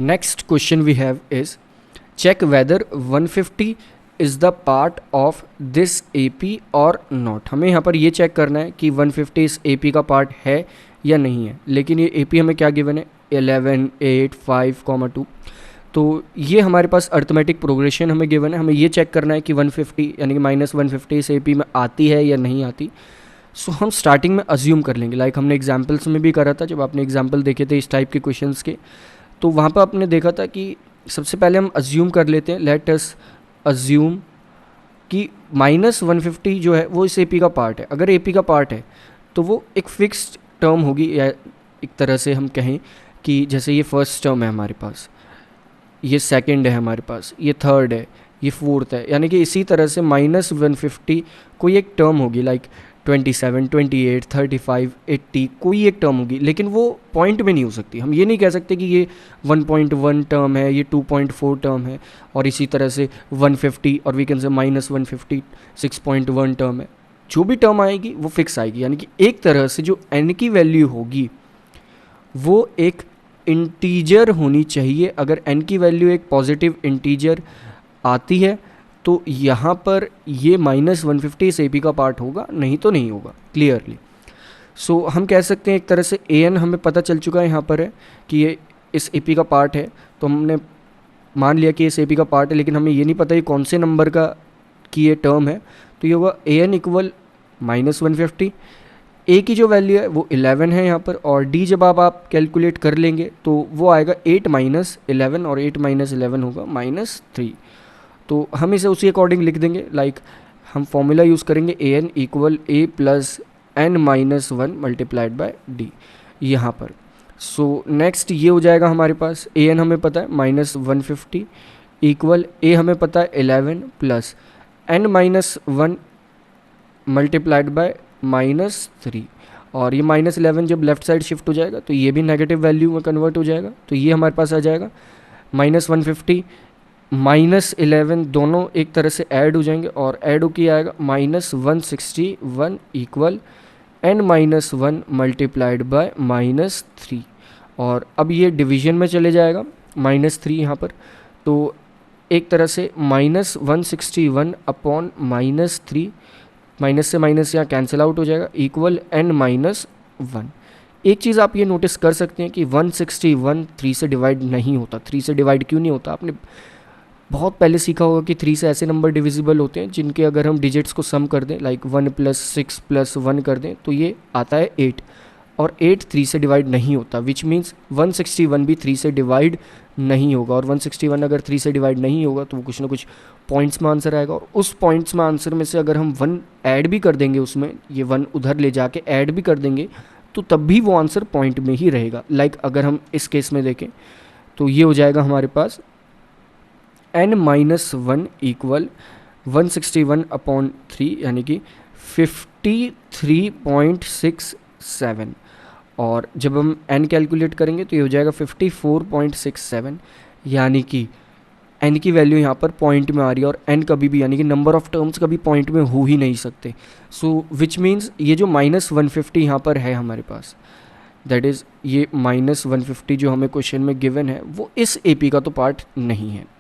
Next question we have is check whether 150 is the part of this AP और not. हमें यहाँ पर ये चेक करना है कि 150 इस AP का पार्ट है या नहीं है, लेकिन ये AP हमें क्या गिवन है 11, 8, 5, 2। तो ये हमारे पास अर्थमेटिक प्रोग्रेशन हमें गिवन है। हमें ये चेक करना है कि 150 यानी कि -150 इस AP में आती है या नहीं आती। सो हम स्टार्टिंग में अज्यूम कर लेंगे, लाइक हमने एग्जाम्पल्स में भी करा था। जब आपने एग्जाम्पल देखे थे इस टाइप के क्वेश्चंस के, तो वहाँ पर आपने देखा था कि सबसे पहले हम अज्यूम कर लेते हैं, लेट अस अज्यूम कि -150 जो है वो इस AP का पार्ट है। अगर AP का पार्ट है तो वो एक फिक्स्ड टर्म होगी, या एक तरह से हम कहें कि जैसे ये फर्स्ट टर्म है हमारे पास, ये सेकंड है हमारे पास, ये थर्ड है, ये फोर्थ है, यानी कि इसी तरह से -150 कोई एक टर्म होगी, लाइक 27, 28, 35, 80 कोई एक टर्म होगी, लेकिन वो पॉइंट में नहीं हो सकती। हम ये नहीं कह सकते कि ये 1.1 टर्म है, ये 2.4 टर्म है, और इसी तरह से 150 और वी कैन से -150 6.1 टर्म है। जो भी टर्म आएगी वो फिक्स आएगी, यानी कि एक तरह से जो n की वैल्यू होगी वो एक इंटीजर होनी चाहिए। अगर n की वैल्यू एक पॉजिटिव इंटीजर आती है तो यहाँ पर ये -150 इस AP का पार्ट होगा, नहीं तो नहीं होगा क्लियरली। सो हम कह सकते हैं एक तरह से an हमें पता चल चुका है यहाँ पर है कि ये इस AP का पार्ट है, तो हमने मान लिया कि इस AP का पार्ट है, लेकिन हमें ये नहीं पता ये कौन से नंबर का की ये टर्म है। तो ये होगा an इक्वल -150। A की जो वैल्यू है वो 11 है यहाँ पर, और D जब आप कैलकुलेट कर लेंगे तो वो आएगा 8 - 11, और 8 - 11 होगा -3। तो हम इसे उसी अकॉर्डिंग लिख देंगे, लाइक हम फॉर्मूला यूज़ करेंगे an equal A plus n minus 1 multiplied by D यहाँ पर। सो नेक्स्ट ये हो जाएगा हमारे पास an हमें पता है -150 इक्वल A हमें पता है 11 plus n minus 1 multiplied by -3, और ये -11 जब लेफ्ट साइड शिफ्ट हो जाएगा तो ये भी नेगेटिव वैल्यू में कन्वर्ट हो जाएगा। तो ये हमारे पास आ जाएगा -150 -11 दोनों एक तरह से ऐड हो जाएंगे, और ऐड होके आएगा -161 equal n minus 1 multiplied by -3। और अब ये डिवीजन में चले जाएगा -3 यहाँ पर, तो एक तरह से -161 अपॉन -3, माइनस से माइनस यहाँ कैंसिल आउट हो जाएगा, इक्वल n माइनस 1। एक चीज़ आप ये नोटिस कर सकते हैं कि 161 3 से डिवाइड नहीं होता। 3 से डिवाइड क्यों नहीं होता? आपने बहुत पहले सीखा होगा कि 3 से ऐसे नंबर डिविजिबल होते हैं जिनके अगर हम डिजिट्स को सम कर दें, लाइक 1 + 6 + 1 कर दें तो ये आता है 8, और 8 3 से डिवाइड नहीं होता, विच मीन्स 161 भी 3 से डिवाइड नहीं होगा। और 161 अगर 3 से डिवाइड नहीं होगा तो वो कुछ ना कुछ पॉइंट्स में आंसर आएगा, और उस पॉइंट्स में आंसर में से अगर हम 1 ऐड भी कर देंगे, उसमें ये 1 उधर ले जाके ऐड भी कर देंगे, तो तब भी वो आंसर पॉइंट में ही रहेगा। लाइक अगर हम इस केस में देखें तो ये हो जाएगा हमारे पास n माइनस 1 इक्वल 161 अपॉन 3, यानी कि 53.67, और जब हम n कैलकुलेट करेंगे तो ये हो जाएगा 54.67, यानी कि n की वैल्यू यहाँ पर पॉइंट में आ रही है, और n कभी भी यानी कि नंबर ऑफ टर्म्स कभी पॉइंट में हो ही नहीं सकते। सो विच मीन्स ये जो -150 यहाँ पर है हमारे पास, दैट इज़ ये -150 जो हमें क्वेश्चन में गिवन है वो इस AP का तो पार्ट नहीं है।